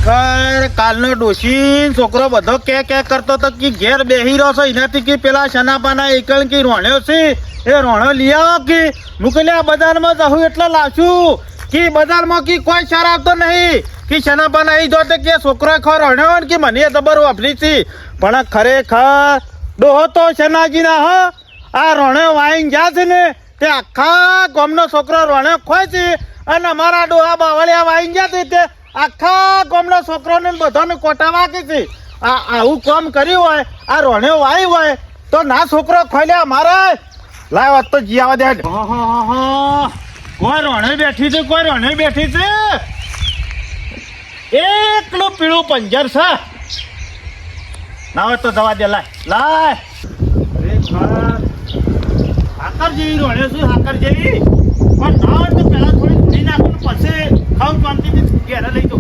ખરેખર કાલનો ડોશી છોકરો બધો કે કરતો તો કે ઘેર બેહી રહ્યો છો એનાથી કે પેલા શનાપાના એકલ કે રોણ્યો છે એ રોણો લઈ આવો કે મુકલ્યા બજારમાં જવું એટલે લાવશું કે બજારમાં કે કોઈ શરાબતો નહીં કે શનાપાના અહીં જોતે કે છોકરો ખરો રોણ્યો કે મને જબર વાપરી છે પણ ખરેખર ડોહો તો શનાજીના હો આ રોણ્યો વાઈન જા છે ને તે આખા ગામનો છોકરો રોણ્યો ખોય છે અને અમારા ડોહા બાવળિયા વાઈન જા છે તે આખા ગામના છોકરોને બધાને કોટા વાગે છે આવું કામ કર્યું હોય આ રોણે વાઈ હોય તો ના છોકરો ખોલ્યા મારે લાવ વાત તો જી આવા દે કોઈ રોણે બેઠી છે કોઈ રોણે બેઠી છે એકલું પીળું પંજર છે ના હોય તો જવા દે લાય હાકર જેવી રોણે છું હાકર જેવી પણ ના હોય તો પેલા થોડી ધૂળી નાખું પછી ખાવું શાંતિથી ઘેરે લઈ દો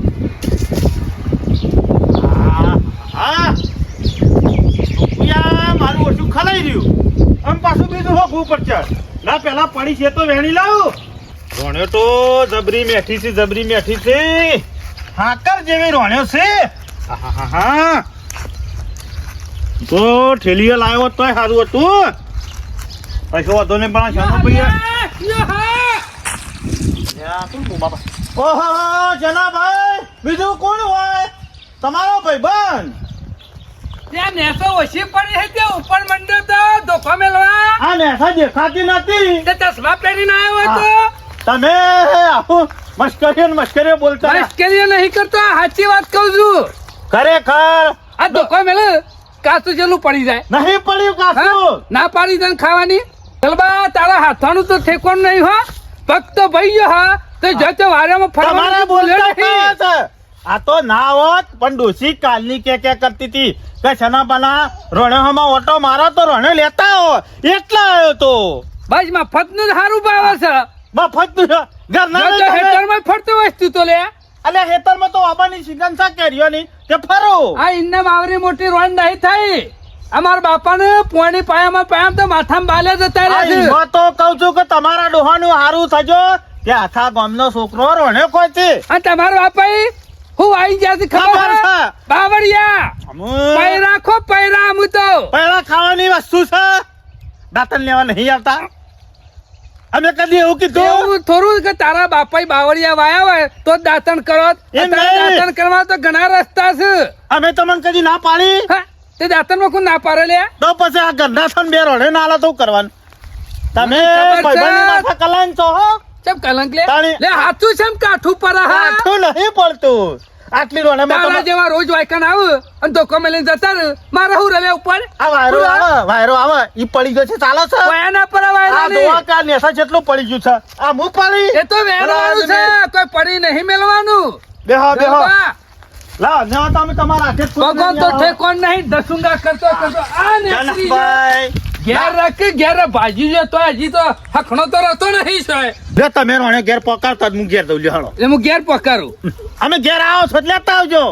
મારું ઓછું ખલાઈ રહ્યું આમ પાછું બીજું હોવું પડશે ના પેલા પડી છે તો વેણી લાવું રોણ્યો તો જબરી મેઠી છે હાકર જેવી રોણ્યો છે હા તો ઠેલીએ લાવ્યો તોય સારું હતું પછી વાંધો નહીં પણ શાનો બાપા ઓહો જનાભાઈ બીજું કોણ હોય તમારો ભાઈબંધ ત્યાં નેસો ઓછી પડી છે ત્યાં ઉપર મંડ્યો તો ધોકો મેલવા આ નેસા દેખાતી નથી તે ચશ્મા પહેરીને આવ્યો હતો તમે આવું મસ્કરીઓ બોલતા મસ્કરીઓ નહીં કરતો સાચી વાત કહું છું ખરેખર આ ધોકો મેલે કાચું જેલું પડી જાય નહીં પડ્યું કાચું ના પાડી દે ખાવાની ચલબા તારા હાથાનું તો ઠેકોણ નહીં હો ભક્તો ભાઈ ગયો હા તો જતો વારેમાં તમારે બોલતા આ તો ના હોત પણ ડોસી કાલની કે કરતી હતી કે છનાપાના રોણેમાં ઓટો મારો તો રોણે લેતા હો એટલા આવ્યો તો બસ મફત નું સારું ભાવે છે મફત નું ઘરના હેતરમાં ફરતો વસ્તુ તો લે અલે હેતરમાં તો આબાની સિગન સા કેરીઓ ની તે ફરો આ ઇન્ને માવરી મોટી રોણ નહીં થઈ અમાર બાપાને પોણી પાયામાં તો માથામાં બાલે જતા રહે છે હું તો કહું છું કે તમારા ડોહાનું હારું થજો કે આખા ગામનો છોકરો રોણે કોઈ છે અને તમારો બાપા હું આવી ગયા છે ખબર છે બાવળિયા પૈરા અમુ તો પૈરા ખાવાની વસ્તુ છે દાંતન લેવા નહીં આવતા અમે કદી એવું કીધું એવું થોડું કે તારા બાપા બાવળિયા વાયા હોય તો દાંતણ કરો દાંતણ કરવા તો ઘણા રસ્તા છે અમે તમને કદી ના પાડી તે દાંતણ માં કોણ ના પાડે લે તો પછી આ ગંડા થન બે રોડે ના આલા તો કરવાનું તમે ભાઈબંધની માથા કલાન છો હો ચમ કલંક લે હાથું છે કાઠું પર હાથું નહીં પડતું આટલી રોડે તારા જેવા રોજ વાયકન આવ અને ધોકો મેલીને જતા રે મારે હું રવે ઉપર આ વાયરો આવે ઈ પડી ગયો છે ચાલે છે વાયના પર વાયરા આ દોવા કા નેસા જેટલું પડી ગયું છે આ મુખ પાડી એ તો વેરવાનું છે કોઈ પડી નહીં મેલવાનું બેહો લાવ ને તમે તમારા હાથે ભગવાન તો ઠેકોણ નહીં દસુંગા કરતો આ ને ભાઈ ઘેર ભાજી જો તો હજી તો હખણો તો રહેતો નહીં છે લે તમે રોણે ઘેર પકારતા હું ઘેર દઉં હાલો એટલે હું ઘેર પકારું અમે ઘેર આવો છો લેતા આવજો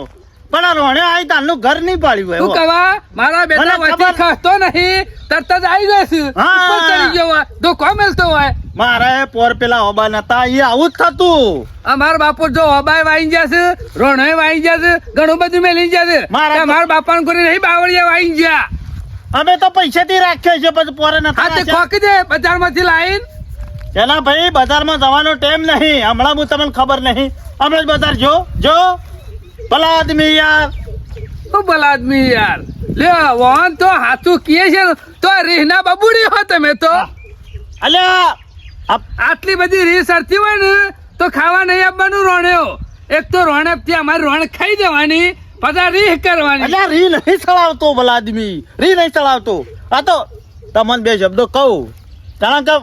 પણ આ રોણે આવી તારનું ઘર નહીં પાડ્યું હોય તું કવા મારા બેટા વચ્ચે ખાતો નહીં તરત જ આવી જશે ઉપર ચડી ગયો હોય ધોકો મેલતો હોય મારે પોર પેલા ઓબા નતા એ આવું જ થતું અમારા બાપુ જો ઓબાય વાઈ જશે રોણે વાઈ જશે ઘણું બધું મેલી જશે મારા બાપા ને કોઈ નહીં બાવળિયા વાઈ ગયા અમે તો પૈસેથી રાખીએ છીએ પછી પોરે નતા તે ખોકી દે બજાર માંથી લાઈન એના ભાઈ બજારમાં જવાનો ટાઈમ નહીં હમણાં હું તમને ખબર નહીં હમણાં જ બજાર જો ભલા આદમી યાર ભલા આદમી યાર લે વાહન તો હાથું કીએ છે તો રીહના બબુડી હો તમે તો અલ્યા આટલી બધી રીહ સરતી હોય ને તો ખાવા નહીં આપવાનું રોણ્યો એક તો રોણપ થી અમારી રોણ ખાઈ જવાની પછી રીહ કરવાની એટલે રી નહીં ચલાવતો ભલા આદમી રી નહીં ચલાવતો આ તો તમને બે શબ્દો કહું કારણ કે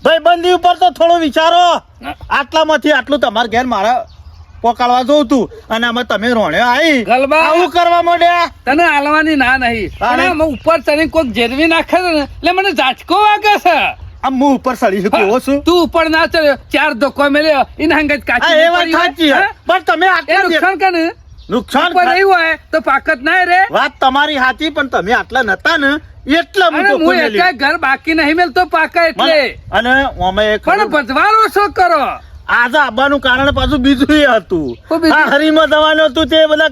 ભાઈ બંધી ઉપર તો થોડો વિચારો આટલામાંથી આટલું તમારે ઘેર મારા પોકાળવા જોઉં તું અને અમે તમે રોણે આવી આવું કરવા માંડ્યા તને હાલવાની ના નહીં ઉપર તને કોઈક જેરવી નાખે ને એટલે મને ઝાટકો વાગે છે આમ હું ઉપર ચડી શકું છું તું ઉપર ના ચડ્યો ચાર ધોકો મેલ્યો એના હંગત કાચી એ વાત સાચી પણ તમે આટલા નુકસાન કરે નુકસાન પર નહીં હોય તો પાકત ના રે વાત તમારી સાચી પણ તમે આટલા નતા ને એટલા હું એક ઘર બાકી નહીં મેલતો પાકા એટલે અને અમે પણ ભજવારો શું કરો આજે આવવાનું કારણ પાછું બીજું એ હતું. શું બીજું? આ હરીમાં જવાનું હતું તે બધા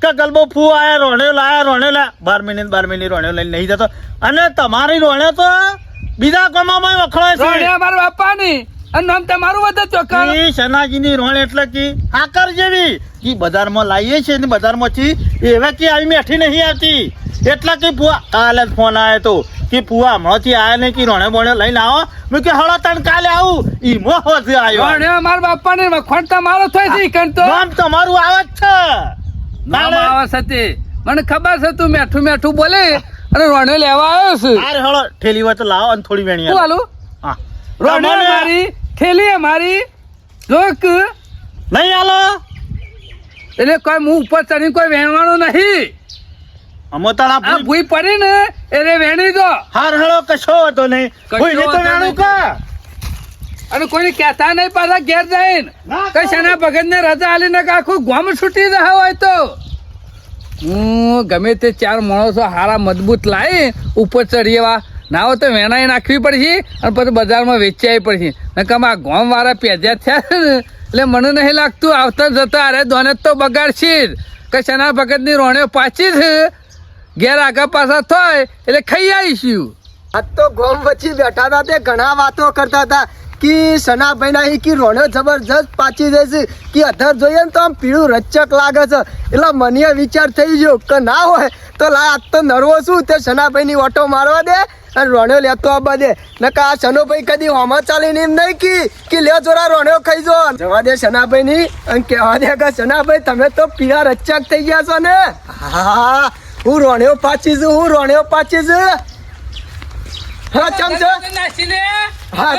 કે ગલબો ફૂ આયા રોણ્યો લાયા 12 મિનિટ રોણ્યો લઈને નહીં જતો. અને તમારી રોણ્યો તો બીજા કામમાં વખણાય છે. રોણ્યા મારા બાપાની અને નામ તમારું વધે ચોખ્ખા. ઈ શનાજીની રોણ એટલે કે હાકર જેવી કે બજારમાં લાવીએ છીએ ને બજારમાંથી એવા કે આવી મેઠી નહીં આવતી. એટલે કે ફુવા કાલે જ ફોન આવ્યો તો કે ફુવા હમણાંથી આયા નહીં કે રોણે બોણે લઈને આવો. મેં કે હળો તને કાલે આવું ઈમો હોજે આવ્યો. રોણ્યા મારા બાપાની વખણ તમારો થાય છે ઈકણ તો નામ તમારું આવે જ છે. નામ આવે છે તે મને ખબર છે તું મેઠું મેઠું બોલે અને રોણ્યો લેવા આવ્યો છે. અરે હળો ઠેલી હોય તો લાવો અને થોડી વેણી શું આલો. હાલું હા રોણ્યો તમને મારી થેલી અમારી જોક નહીં આલો એટલે કોઈ હું ઉપર ચડી કોઈ વેણવાનું નહીં. અમો તારા આ ભૂઈ પડી ને એટલે વેણી દો હાર હળો કશો હતો નહીં. કશો કોઈ નહીં તો વાંધો વેણું નહીં. કા અને કોઈને કહેતા નહીં પાછા ઘેર જઈને ના કઈ શેના ભગત ને રજા આલીને કે આખું ગોમ છૂટી રહ્યા હોય તો હું ગમે તે 4 માણસો હારા મજબૂત લાવી ઉપર ચડીએવા ના હોય તો વેણાઈ નાખવી પડશે અને પછી બજારમાં વેચાવી પડશે નકર આ ગોમ વાળા પેજ્યા થયા છે ને એટલે મને નહીં લાગતું આવતા જતા અરે દોને તો બગાડશે જ કે શેના ભગત ની રોણ્યો પાછી છે ઘેર આગા પાછા થાય એટલે ખાઈ આવીશું. આ તો ગોમ વચ્ચે બેઠા હતા તે ઘણા વાતો કરતા હતા કે સનાભાઈ ના કી રોણ્યો જબરજસ્ત પાછી જશે કે અધર જોઈએ ને તો આમ પીળું રચક લાગે છે એટલે મને વિચાર થઈ ગયો કે ના હોય તો લા આજ તો નરવો છું તે સનાભાઈ ની ઓટો મારવા દે અને રોણ્યો લેતો આવવા દે નકા આ સનોભાઈ કદી હોમાં ચાલીને એમ નહીં કે લે જોરા રોણ્યો ખાઈ જો જવા દે સનાભાઈ ની અને કહેવા દે કે સનાભાઈ તમે તો પીળા રચક થઈ ગયા છો ને. હા હું રોણ્યો પાછી છું હું રોણ્યો પાછી છું. હા ચમચો નાસીને હા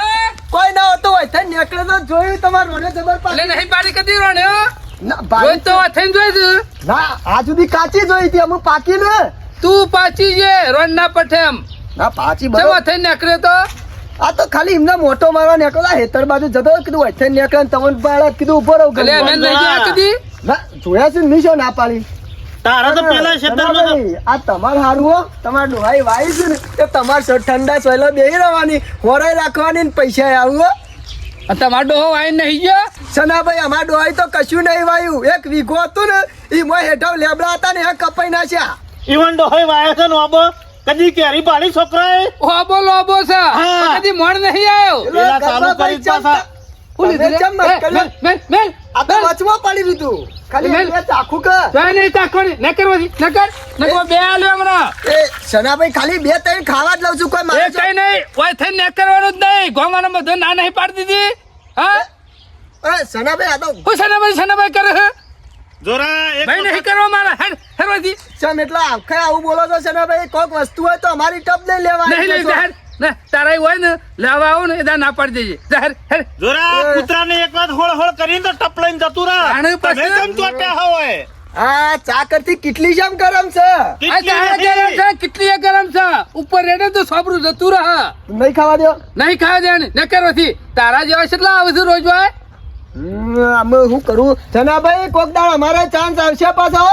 કોઈ ના હોતો હોય થઈ નીકળે તો જોયું તમારે મને જબર એટલે પાડી નહીં પાડી કદી રોણ્યો ના જોઈ ભાઈ તો થઈને જોઈ છે. ના આ સુધી કાચી જોઈ હતી અમુક પાકી ને તું પાછી છે રોડ ના પઠેમ ના પાછી ચમ બરોબર થઈને નીકળ્યો તો આ તો ખાલી એમને મોટો મારવા નીકળ્યા હેતર બાજુ જતો કીધું હોય થઈ નીકળે ને તમને પાડે કીધું ઉભો રહો એટલે અમે નહીં ગયા કદી ના જોયા છે નહીં ના પાડી તારા તો પેલા ક્ષેત્રમાં તો સનાભાઈ, આ તમારે હારું હો તમારે ડોહાઈ વાઈ છે ને તે તમારે ઠંડા સોયલો બેહી રહેવાની હોરાઈ રાખવાની ને પૈસા આવું હો. તમારો ડોહો વાઈ નહીં ગયો સનાભાઈ અમાર ડોહાઈ તો કશું નહીં વાયું એક વીઘો હતું ને ઈ મોય હેઠળ લેબડા હતા ને એ કપાઈ નાખ્યા. ઈવન ડોહોય વાયો છે ને આબો કદી કેરી પાડી છોકરાએ ઓબો લોબો છે હા. કદી મોણ નહીં આવ્યો પેલા ચાલુ કરી પાછા. હું લીધું લે? તમે ચમ મત કર્યો? મેલ, મેલ, આ તો મેલ. વચમાં પડી દીધું ખાલી મેલ. બે ચાખું કર. જોઈ નહીં તાકવાની ન કરવાની ન કર નકો બે આલ્યો હમણાં એ સનાભાઈ ખાલી બે ત્રણ ખાવા જ લઉં છું કોઈ એ મારે કઈ નહીં ઓય થઈને ન કરવાનું જ નહીં ગોમાનો બધો ના નહીં પાડી દીધી હા સનાભાઈ આ તો હું સનાભાઈ કરે છે જોરા એક ભાઈ નહીં કરવા મારા હેરવાથી ચમ એટલા આખે આવું બોલો છો સનાભાઈ કોઈક વસ્તુ હોય તો અમારી ટપ નહીં લેવા નહીં લઈ જાહેર ને તારા હોય ને લેવા આવો ને એ ના પાડી દેજે જાહેર હેર જોરા કૂતરાને એક વાર હોળ હોળ કરીને તો ટપ લઈને જતું રહે. આને પછી- તમે કેમ ચોટ્યા હોય? હા ચા કરતી કેટલી શામ ગરમ છે આ કેટલી તારા નથી? ગરમ છે કેટલી એ ગરમ છે ઉપર રેડે તો સોબરું જતું રહે નહીં ખાવા દો નહીં ખાવા દે ને ન કરવાથી તારા જેવા કેટલા આવે છે રોજ હોય અમે શું કરું સનાભાઈ કોક દાળ અમારે ચાન્સ આવશે પાછો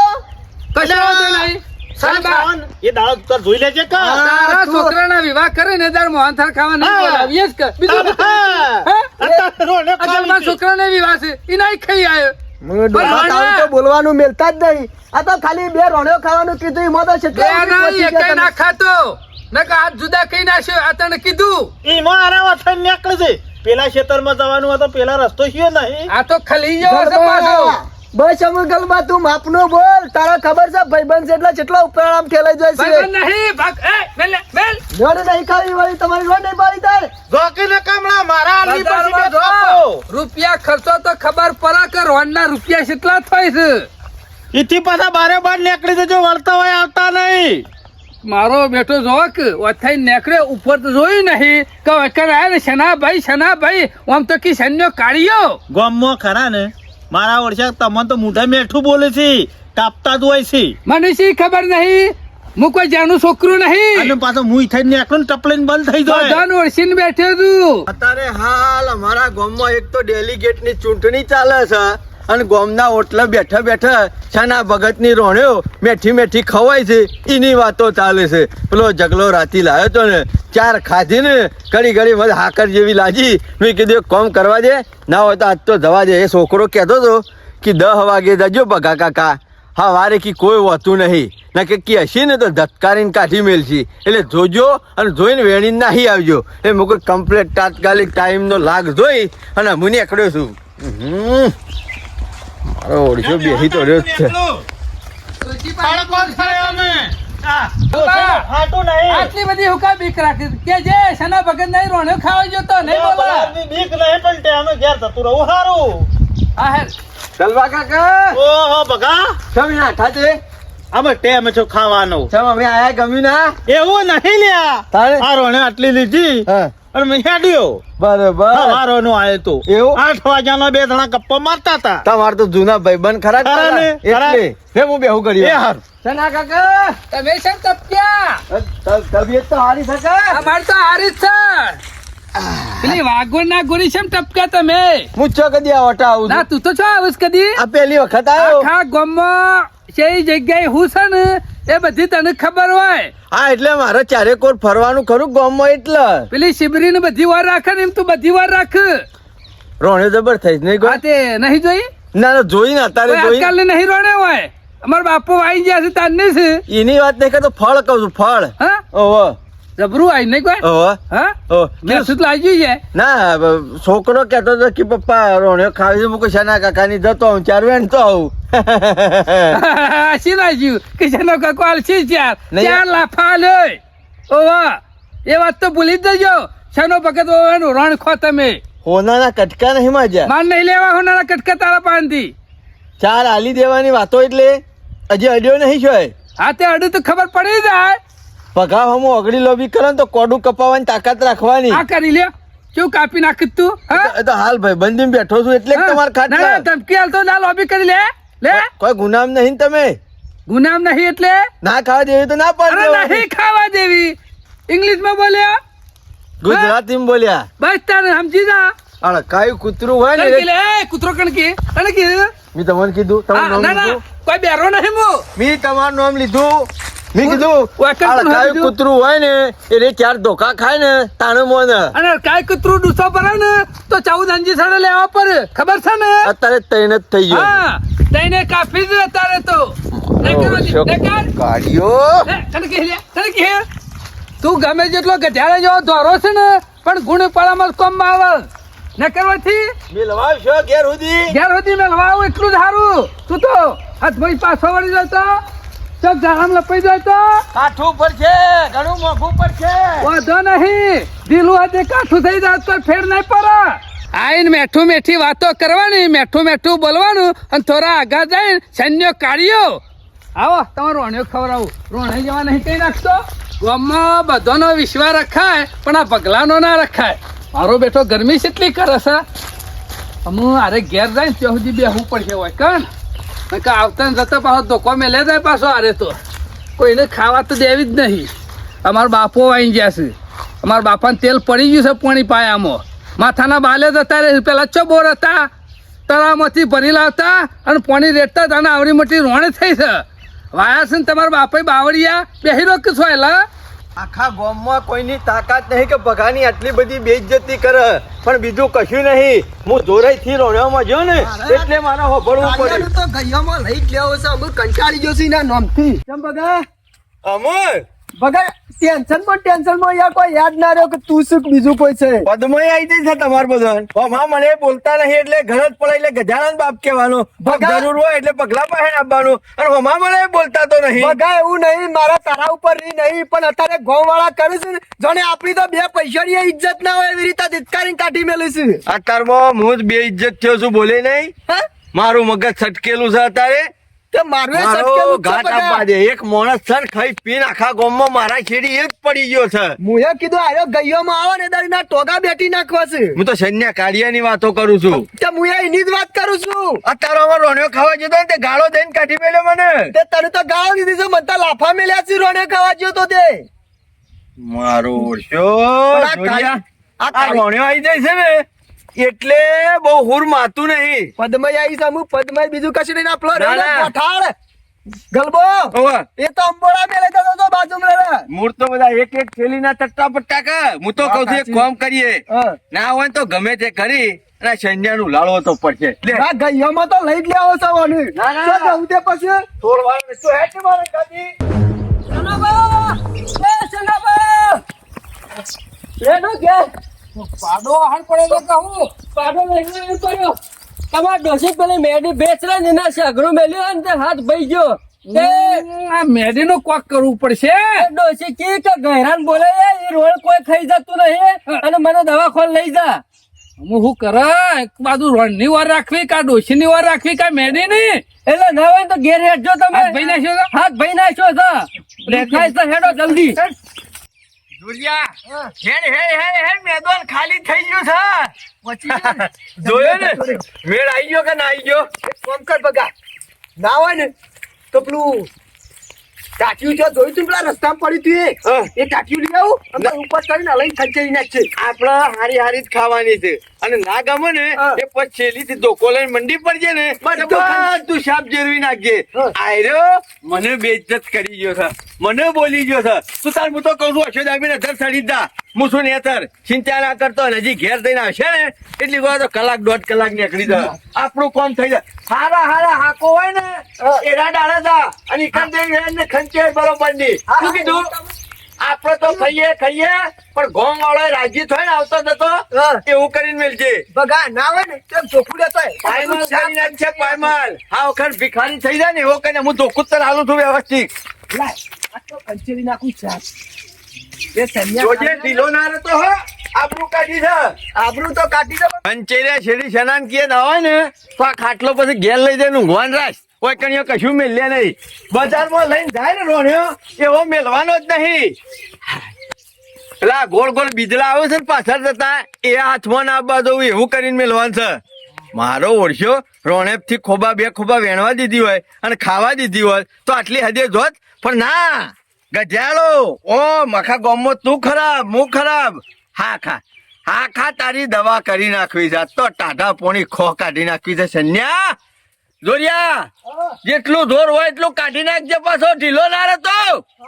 કશો વાંધો નહીં સાહેબ ખાવાનું. એ દાળ તો જોઈ લેજે કા હા. તારા તું- છોકરાના વિવાહ કરે ને તાર મોહનથાળ ખાવા નહીં હા. બોલાવીએ જ કે બીજું શું? હા. અત્યારે રોને આ ખાલી મારા છે. છોકરાને વિવાહ છે એ નહીં ખાઈ આવ્યો મને ડોહા પણ તારું તો બોલવાનું મેલતા જ નહીં આ તો ખાલી બે રોણ્યો ખાવાનું કીધું એમાં તો બે કેટલા નહીં એકેય ના ખાતો નકર હાથ જુદા કઈ નાખ્યો આ તને કીધું ઈ મારા વથન નીકળે છે. પેલા ખેતરમાં જવાનું હોય તો પેલા રસ્તો છે નહીં. આ તો ખલી જેવો છે પાછો બસ અમે ગલબા તું માપનો બોલ તારા ખબર છે ભાઈબંધ છે એટલે કેટલો ઉપર આમ ખેલાઈ જાય ભાઈ છે નહીં ભાગ એ મેલ મેલ જોડે નહીં ખાવી વાળી તમારી જોડે નહીં પાડી તાર જોકીને કામડા મારા આલી પછી બે બજારમાં થાપો. જો. રૂપિયા ખર્ચો તો ખબર પડે કે રોડના રૂપિયા કેટલા થાય છે ઈથી પાછા બારે બાર નીકળી જજો વળતા હોય આવતા નહીં. મારો બેટો જો કે ઓથાઈ નીકળે ઉપર તો જોયું નહીં કે વકર આયા શનાભાઈ આમ તો કી સન્યો કાઢ્યો ગામમાં ખરા ને મારા ઓળખ્યા તમને તો મોઢા મેઠું બોલે છે તાપતા જ હોય છે. મને શી ખબર નહીં હું કોઈ જાનું છોકરું નહીં અને પાછો મુઈ થઈને નીકળું ને ટપલીને બંધ થઈ જાય. બધાને ઓળખીને બેઠો છું અત્યારે હાલ અમારા ગામમાં એક તો ડેલિગેટ ની ચૂંટણી ચાલે છે અને ગોમના ઓટલા બેઠા બેઠા છાના ભગતની રોણ્યો મેઠી મેઠી ખવાય છે એની વાતો ચાલે છે. પેલો જગલો રાતી લાવ્યો તો ને 4 ખાધીને ઘડી મત હાકર જેવી લાગી. મેં કીધું એક કામ કરવા દે, ના હોય તો આજ તો જવા દે. એ છોકરો કહેતો હતો કે 10 વાગે જજો બગા કાકા, હા વારે કી કોઈ હોતું નહીં, ના કે હસી ને તો ધતકારીને કાઢી મેલશી, એટલે જોજો અને જોઈને વેણીને નાહી આવજો. એ મુકે કમ્પ્લેટ તાત્કાલિક ટાઈમનો લાગ જોઈ અને હું નીકળ્યો છું. મારો ઓળખ્યો બેસી તો રહ્યો જ છે. બાળકો થાય અમે. આ, બાબા, હાટું નહીં. આટલી બધી હુકા બીક રાખી કે જે સના ભગત નહીં રોણ્યો ખાવા જોતો નહીં બોલા. બલાદની બીક નહીં પણ ટેમે ઘેર જતું રહું હારું. આ હે ચલવા કાકા ઓહો બગા, તમે નાઠા છે અમે ટેમ છો ખાવાનો. ચમ અમે આયા ગમ્યું ના એવું નહીં લ્યા. તારે આ રોણે આટલી લીધી હા અને મેં હેડ્યો. બરોબર. સવારનો આયો તો એવું? 8 વાગ્યાનો 2 જણા ગપ્પો મારતા હતા. તમાર તો જૂના ભાઈબંધ ખરા જ ખરા ને, ખરા. ખરા. એટલે હે હું બેહું એ કર્યું. હાર સના કાકા તમે કેમ તપક્યા? તબિયત તો હારી શકે. અમાર તો હારી જ છે. પેલી વાઘોડ ના ગોળી કેમ ટપક્યા તમે? હું ચો કદી આ વટા આવું ના છું. તું તો છો આવીશ કદી? આ પહેલી વખત આવ્યો. આખા ગામમાં કઈ જગ્યાએ હું છે ને એ બધી તને ખબર હોય. હા એટલે મારે ચારે કોર ફરવાનું ખરું ગામમાં એટલે. પેલી શિબરી ને બધી વાર રાખે ને એમ તું બધી વાર રાખ. રોણે જબર થઈ નહીં આ કોઈ. તે નહીં જોઈ? ના ના જોઈને અત્યારે જોઈ. આજકાલ નહીં રોણે હોય. અમાર બાપુ આઈ ગયા છે તારની છે. એની વાત નહીં કરતો, ફળ કહું છું ફળ. હા ઓહો જબરું આઈ નહીં કોઈ. ઓહો હા ઓહ. મેં શું લાગી છે? ના છોકરો કહેતો હતો કે પપ્પા રોણ્યો ખાવી છે. મૂકો શાના કાકાની જતો આવું 4 વેણ તો આવું. શી લાગ્યું કે જેનો કાકો આલસી ચાર નહીં. 4 લાફા લે. ઓવા એ વાત તો ભૂલી જ જજો. શાનો ભગત ઓવાનું રણ ખો તમે. હોનાના કટકા નહીં માજ્યા. માન નહીં લેવા હોનારા કટકા તારા પાનથી. 4 આલી દેવાની વાતો એટલે હજી અડ્યો નહીં છો. હા તે અડું તો ખબર પડી જાય. પગા હમો અગડી લોબી કરે ને તો કોડું કપાવવાની તાકાત રાખવાની. આ કરી લ્યો કેવું કાપી નાખી તું? હા એ તો હાલ ભાઈ બંધી બેઠો છું એટલે જ તમારે ના, ના, ખાટ ધમકી હાલતો ના લોબી કરી લે લે. કોઈ ગુનામ નહીં ને તમે. ગુનામ નહીં એટલે ના ખાવા દેવી તો ના અરે પાડી દેવાની. નહીં ખાવા દેવી. ઇંગ્લિશ માં બોલ્યા ગુજરાતીમાં બોલ્યા. બસ તારે સમજી જા. અરે કાયું કૂતરું હોય ને કણકી લે એ કૂતરો કણકી કણકી. મેં તમને કીધું તમારું ના નામ ના લીધું. કોઈ બેરો નહીં હું. મેં તમારું નામ લીધું. મેં કીધું વાકણ અરે પણ કાયું લીધું. કૂતરું હોય ને એટલે 4 ધોકા ખાય ને તાણે મોને. અને કાંઈ કૂતરું ડૂસો પડે ને તો 14 અંજી સાડે લેવા પડે ખબર છે ને? અત્યારે તૈન જ થઈ ગયો. હા તઈને કાફી જ અત્યારે તો. તું ગમે જેટલો ગધેડા જેવો દોરો છે ને પણ ગુણ પડામાં કમ આવે ન કરવાથી મિલવાવ છો ઘેર સુધી. ઘેર સુધી મેળવા આવું એટલું જ સારું. તું તો હાથ ભાઈ પાછો વળી જતો ચક ઝાડામાં લપાઈ જાય તો કાઠું પર છે, ઘણું મોંઘું પર છે. વાંધો નહીં. ઢીલું હાથે કાઠું થઈ જાય તો ફેર નહીં પડે. આઈને મેઠું મેઠી વાતો કરવાની, મેઠું મેઠું બોલવાનું અને થોડા આગા જઈને સૈન્ય કાઢ્યો. આવો તમારો રોણિયો ખવડાવું. રોણે જેવા નહીં કઈ નાખતો. ગામમાં બધાનો વિશ્વાસ રખાય પણ આ પગલાનો ના રખાય. મારો બેટો ગરમી કેટલી કરે છે. અમુક અરે ઘેર જાય ને ત્યાં સુધી બેહવું પડશે હોય કણ આવતા ને જતા પાછો ધોકો મેલે જાય પાછો. અરે તો કોઈને ખાવા તો દેવી જ નહીં. અમારા બાપો આવી ગયા છે. અમારા બાપાને તેલ પડી ગયું છે પાણી પાયામાં. માથાના બાલે જતા રહે પેલા ચો બોર હતા તળાવમાંથી ભરી લાવતા અને પાણી રેડતા હતા અને આવડી મોટી રોણે થઈ છે. વાયા છે ને તમારા બાપા બાવળિયા બેહી રોક છો એલા. આખા ગામમાં કોઈની તાકાત નહીં કે પગાની આટલી બધી બેઇજ્જતી કરે પણ બીજું કશું નહીં. હું જોરાઈ થી રોણ્યામાં જો ને એટલે મારે હોભળવું પડે. તો ગયામાં લઈ જ લેવો છે. અમુક કંટાળી ગયો છે એના નામથી. કેમ બગા અમર બગા ટેન્શન માં યાર કોઈ યાદ ના રહ્યો કે તું શું બીજું કોઈ છે. પદમય આવી જાય છે તમાર બધું. હા મને બોલતા નહીં એટલે ઘર જ પડે એટલે ગજાનંદ બાપ કહેવાનો. બગા. જરૂર હોય એટલે પગલા પાસે આપવાનું અને હમા મને બોલતા તો નહીં. બગા એવું નહીં મારા તારા ઉપર નહીં પણ અત્યારે ગામ વાળા કરે છે ને, જાણે આપણી તો 2 પૈસાની ઇજ્જત ના હોય એવી રીતે ધિક્કારીને કાઢી મેલે છે. અત્યારમાં હું જ બે ઇજ્જત થયો છું બોલે નહીં. હા? મારું મગજ છટકેલું છે અત્યારે. તે મારું એ મારો સટકેલું જ છે ઘાટ બગા. આપવા દે. એક માણસ છે ને ખાઈ પીને આખા ગામમાં મારા છેડી એક પડી ગયો છે. મુએ કીધું આયો ગયોમાં આવો ને દાડીના ટોગા બેઠી નાખવા છે. હું તો સૈન્ય કાઢિયાની વાતો કરું છું. તે મુએ એની જ વાત કરું છું. અત્યારે અમારો રોણિયો ખાવા જતો ને તે ગાળો દઈને કાઢી મેલ્યો મને. તે તને તો ગાળ દીધી છે, મને તો લાફા મેલ્યા છે રોણે ખાવા જ્યો તો તે. મારો ઓળશો પણ આ જોડિયા. આ આ રોણિયો આવી જાય છે ને એટલે બહુ હુર માતું નહીં. પદમય આવી છે હું પદમય બીજું કશું નહીં આપલો ના, ના. કોઠાળ ગલબો ઓવે. એ તો અંબોડા મેલે તો બાજુમાં રહે. મૂળ તો બધા એક એક થેલીના તટ્ટા પટ્ટા કર. હું તો કહું છું એક કામ કરીએ, હા. ના હોય ને તો ગમે તે કરી અને સંજ્ઞાનું લાળવો તો પડશે. લે. આ ગઈયામાં તો લઈ જ લેવો છે વાની. ના, ના. શું કહું તે પછી થોડ વાર ને તો હેઠ મારે કાઢી. પાડો હાલ પડે તો કહું પાડો લઈને પડ્યો તમાર ડોસી પેલી મેડી બેચ રહે ને એના સગડું મેલ્યું ને તે હાથ ભાઈ ગયો તે આ મેડી નું કોક કરવું પડશે ડોસી કે ગહેરાન બોલે એ રોડ કોઈ ખાઈ જતું નહીં અને મને દવાખાને લઈ જા હું શું કરે એક બાજુ રોડ ની વાર રાખવી કા ડોશી ની વાર રાખવી કા મેડી ની એટલે ના હોય તો ઘેર હેઠજો તમે હાથ ભાઈ નાખ્યો તો? હાથ ભાઈ નાખ્યો છે દેખાય છે હેડો જલ્દી જુલિયા, હેડ હેડ હેડ હેડ મેદાન ખાલી થઈ ગયું છે. જોયો ને મેળ આવી ગયો કે ના આવી ગયો? કોમ કર બગા ના હોય ને તો પેલું ટાટિયું જો જોયું તું પેલા રસ્તામાં પડ્યું તું હા. એ ટાટિયું લઈ આવું અને ઉપર ચડીને લઈને ખંચેરી નાખશે. આપડે હારી હારી જ ખાવાની છે અને ના ગમે ને હા. એ પછી છેલ્લીથી ધોકો લઈને મંડી પર છે ને બધું સાપ જેરવી નાખજે. હા. આયરો મને બેઇજ્જત કરી ગયો છે, મને બોલી ગયો છે. તું તાર હું તો કહું છું અશોક આવીને ઘર સડી જ જા. હું શું નેતર ચિંતા ના કરતો અને હજી ઘેર થઈને આવશે ને એટલી વાર તો કલાક દોઢ કલાક નીકળી જાય. આપણું કામ થઈ જાય. હારા હારા હાકો હોય ને એના ડાળે જા અને ને ખંચે બરોબર ની. શું કીધું? આપડે તો ખાઈએ પણ ઘોંગ વાળો રાજી થાય ને આવતો જતો હા. એવું કરીને મેલજે. બગા ના હોય ને તો ચોખ્ખું લેતો હોય. પાયમાલ કરી નાખશે પાયમાલ. હા વખત ભિખારી થઈ જાય ને એવો કઈને હું ધોકું તર હાલું છું વ્યવસ્થિત. લાય, આ તો ખંચેરી નાખું ચાલ. એ સન્યા જોજે ઢીલો ના રહેતો હો. આબરૂ કાઢી છે. આબરૂ તો કાઢી દો. પંચેરિયા શેરી શનાન કીએ ના હોય ને તો આ ખાટલો પછી ઘેર લઈ જઈને ઊંઘવાન રાખ. કોઈ કણીઓ કશું મેલ્યા નહીં. બજારમાં લઈને જાય ને રોણ્યો એવો મેલવાનો જ નહીં. પેલા ગોળ ગોળ બીજલા આવે છે ને પાછળ જતા એ હાથમાં ના આવવા દઉં એવું કરીને મેલવાનું છે. મારો ઓળખ્યો રોણેપ થી ખોબા બે ખોબા વેણવા દીધી હોય અને ખાવા દીધી હોય તો આટલી હદે જોત, પણ ના ગજાળો. ઓ મખા ગોમમાં તું ખરાબ હું ખરાબ. હા ખા તારી દવા કરી નાખવી છે. તો ટાઢા પોણી ખો કાઢી નાખવી છે. સન્યા જોરિયા જેટલું જોર હોય એટલું કાઢી નાખજે, પાછો ઢીલો ના રહેતો.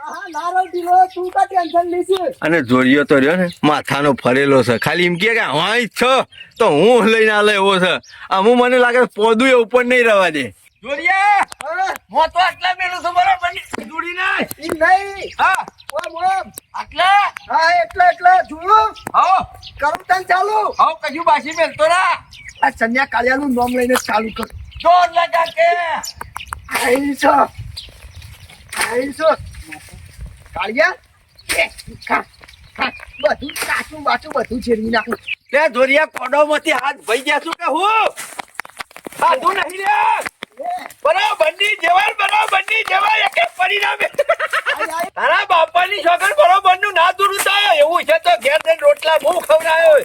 હા, લારો ઢીલો, તું કા ટેન્શન લીધી? અને જોરિયો તો રહ્યો ને માથાનો ફરેલો છે. ખાલી એમ કે હા ઈચ્છો તો હું લઈને આલે એવો છે. અમુક મને લાગે પોદું એ ઉપર નહીં રહેવા દે. જોરિયા હા, હું તો આટલા મેલું છું બરાબર ની જોડી ના. ઈ નહીં. હા ઓમ. આટલા હા, એટલે જુઓ. આવો કરું તને ચાલુ. આવો કજુ બાસી મેલતો ના. આ સન્યા કાળિયાનું નામ લઈને જ ચાલુ કર. જોર લગા કે આઈ છો. કાળિયા એ, ખા, ખા. બધું કાચું બાચું બધું છેડવી નાખું. તે જોરિયા કોડોમાંથી હાથ ભઈ ગયા છું કે હું સાધુ નહીં રે. બરાબરની જેવાય એકે પરિણામે તારા બાપાની છોકર બરોબરનું ના દૂરું થાય એવું છે તો ઘેર જઈને રોટલા હું ખવડાયો.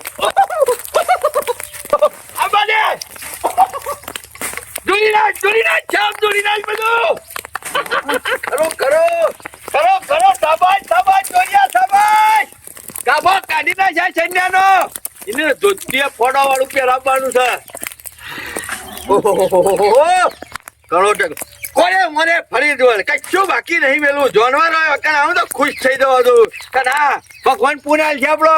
આ બને દૂરી નાખ ચાપ દૂરી નાખ બધું. કરો શાબાશ જોરિયા શાબાશ. ગાભો કાઢી નાખ સૈન્યાનો. એને ધોતીએ ફોડા વાળું પહેરાવવાનું છે. કરો કોને મને ફરી જોડે કશું બાકી નહીં મેલું જોનવાર હોય કારણ આવું તો ખુશ થઈ જવા દઉં કે ના ભગવાન પુનાલ છે આપણો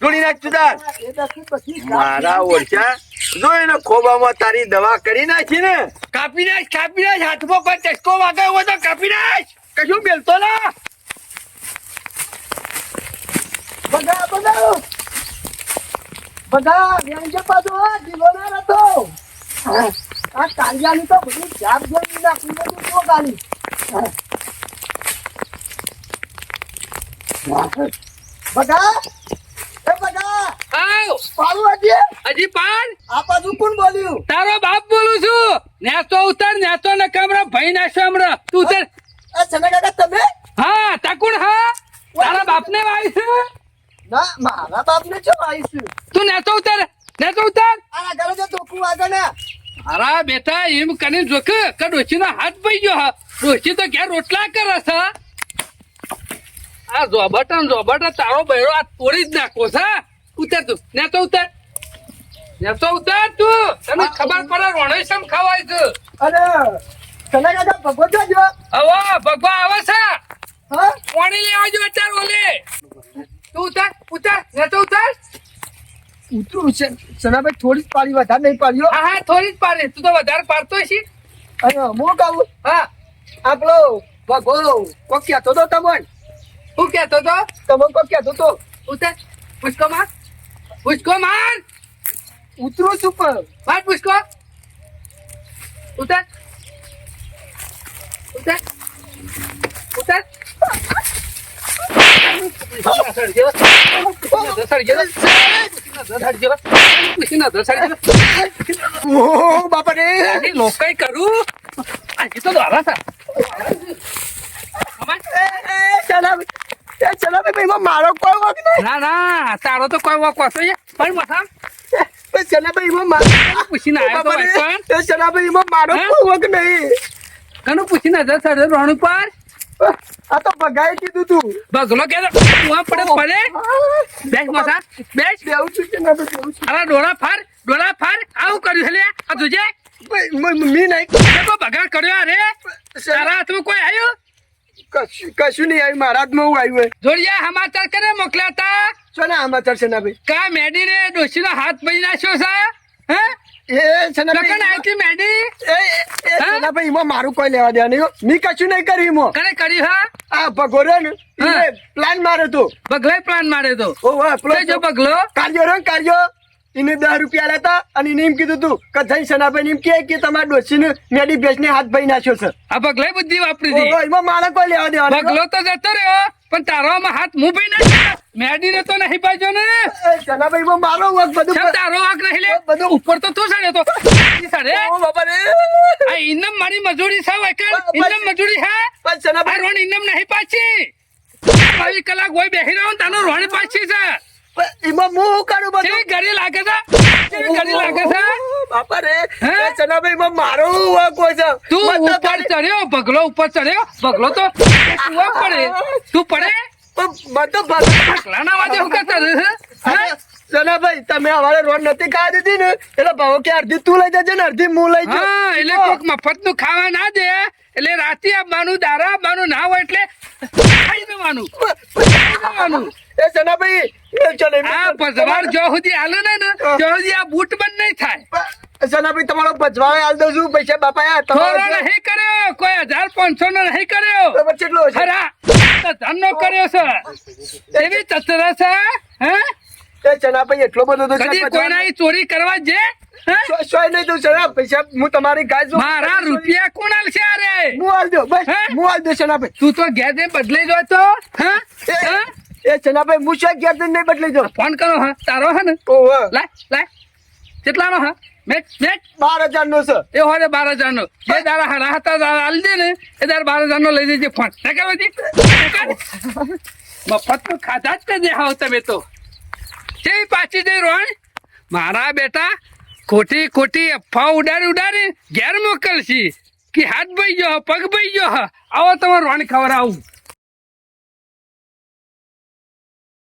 જોડી નાખ સુધાર. એ દસી પછી મારા ઓળખ્યા જો એને ખોબામાં તારી દવા કરી નાખી ને કાપી નાખ હાથમાં કોઈ ચસ્કો વાગ્યો હોય તો કાપી નાખ. કશું મેલતો ના. બધા વ્યંજન બાજુ ઢીલો ના રહેતો. આ કાળિયાની તો બધી જાપ જમી નાખી બધું તો ગાલી. બધા એ બધા આવ પાડું હજી પાન આ બાજુ કોણ બોલ્યું? તારો બાપ બોલું છું. નેતો ઉતર નેતો ન કમરા ભાઈ નાખશો હમણાં તું ઉતર. એ સના કાકા તમે? હા તકુણ હા તારા બાપને વાય છે. ના, મારા બાપને શું આવીશું? તું નેતો ઉતર આ ઘરે જો ધોકું આગળ ને અરા બેટા એમ કને જોક કે ડોશીનો હાથ પઈ ગયો હા. ડોશી તો ઘેર રોટલા કરે છે. આ જોબટા તારો બૈરો આ તોડી જ નાખો છે. ઉતર તું નેતો ઉતર. નેતો ઉતાર તું તને ખબર પડે રોણે શેમ ખવાય છે અરે સના કાકા ભગવત જો હવે ભગવા આવે છે હા પાણી લેવા જો અત્યારે ઓલે તું ઉતાર ઉતાર નેતો ઉતાર ઉતરું છે સનાભાઈ થોડી જ પાડી વધારે નહીં પાડ્યો હા હા થોડી જ પાડે તું તો વધારે પાડતો છે અને હું કહું હા આપણો ભગવો કોક કહેતો તો તમને હું કહેતો તો તમે કોક કહેતો તો ઉતાર પુષ્કો માર ઉતરું છું પણ માર પુષ્કો ઉતાર ઉતાર ઉતાર ઓહ બાપા રે લોકઈ કરું આજે તો દ્વારા હતા સનાભાઈ એમાં મારો કોઈ વક નહીં ના ના તારો તો કોઈ વાંક વાંચો છે પણ મથા સનાભાઈ એમાં મારો પૂછીને આવ્યો તો ભાઈ પણ સનાભાઈ એમાં મારો હે? કોઈ વક નહીં કનું પૂછીને નજર ચડે રોણ ઉપર આ તો ભગાઈ કીધું તું બગલો કે કુવા પડે બેસ મથા બેસ દેવું છું સનાભાઈ દેવું છું અરે ડોળા ફાર આવું કર્યું છે લે આ તુજે મી નહીં તો બગાડ કર્યો અરે તારા હાથમાં કોઈ આવ્યું કશું નહીં આવ્યું મારા હાથમાં હું આવ્યું હોય જોડિયા સમાચાર કરે મોકલ્યા તા છો ને સમાચાર સનાભાઈ કા મેડી ને ડોશીનો હાથ બળી નાખ્યો છે હે એ સનાભાઈ લગન આવી હતી મેડી સનાભાઈ એમાં મારું કોઈ લેવા દેવા નહીં હો. મી કશું નહીં કર્યું એમાં કને કરી હા આ ભગોરો ને હા. પ્લાન માર્યો તો બગલાય પ્લાન માર્યો તો ઓહો તે જો બગલો કાર્યો રો કાર્યો એને 10 રૂપિયા લેતા અને એને એમ કીધું તું કે જઈ સનાભાઈ એમ કે તમારા ડોશીને મેડી ભેંસને હાથ ભાઈ નાખ્યો છે આ બગલાય બુદ્ધિ વાપરી ઓહો હતી એમાં મારે કોઈ લેવા દેવા નહીં હો. બગલો તો જતો રહ્યો પણ તારામાં હાથ મું ભાઈ નાખ્યો મેડી ને તો નહીં પાજો ને એ સનાભાઈ એમાં મારો વખ બધું કેમ તારો વાંક નહીં લે બધું ઉપર તો તું સડે તો સડે ઓ બાપા રે આ ઇનમ મારી મજૂરી છે વૈકલ ઇનમ મજૂરી હે પણ આ સનાભાઈ રોણ ઇનમ નહીં પાછી 22 કલાક હોય બેહી રહ્યો ને તાનો રોણ પાછી છે એમાં હું કરું બધું કેવી ઘડી લાગે છે કેવી ઘડી લાગે છે બાપા રે હે? એ સનાભાઈ એમાં મારો વખ હોય છે તું મતલબ ઉપર ખાલી- ચડ્યો બગલો ઉપર ચડ્યો બગલો તો કૂવા પડે તું પડે મતલબ ભગવાન- બગલાના વાજે હું કરતા રહે છે? હે? સનાભાઈ તમે અમારે રોડ નથી ખાવા દીધી ને એટલે ભાવ કે અડધી તું લઈ જજે ને અડધી હું લઈ જાઉં. હા એટલે કોક મફત નું ખાવા ના દે એટલે રાતે આવવાનું દારા આવવાનું ના હોય એટલે ખાઈ દેવાનું ખાઈ દેવાનું એ સનાભાઈ એ ચાલ એમ આ પજવાર જો સુધી હાલે ને જો સુધી આ બૂટ બંધ નહીં થાય સનાભાઈ તમારો પજવાળે હાલ દઉં છું પૈસા બાપા યાર થોડો તમારો નહીં કર્યો કોઈ 1500 નો નહીં કર્યો તો પછી કેટલો છે? ખરા ધનનો કર્યો છે એવી તતરા છે હે એ સનાભાઈ એટલો બધો તો છે કદી પજવાળે. કોઈના ચોરી કરવા જે હે? સોય નહીં દઉં સના પૈસા હું તમારી ગાય જો મારા રૂપિયા કોણ આલશે અરે હું હાલ દઉં બસ હે? હું હાલ દઉં સનાભાઈ તું તો ઘેર જઈને બદલાઈ જો તો હે હે? એ સનાભાઈ હું શું ઘેર જઈને નહીં બદલી જાઉં ફોન કરો હા તારો હે ને ઓહો લાય કેટલાનો હા મેચ 12,000 નો છે એ હોય 12,000 નો જે દારા હારા હતા દારા આલી દે ને એ દારા 12,000 નો લઈ દેજે ફોન ના કરવા મફત નું ખાધા જ કરી દે હાવ તમે તો કેવી પાછી જઈ રોણ મારા બેટા ખોટી ખોટી અફવા ઉડાડી ઘેર મોકલશી કે હાથ ભાઈ ગયો પગ ભાઈ ગયો આવો તમારે રોણ ખવડાવું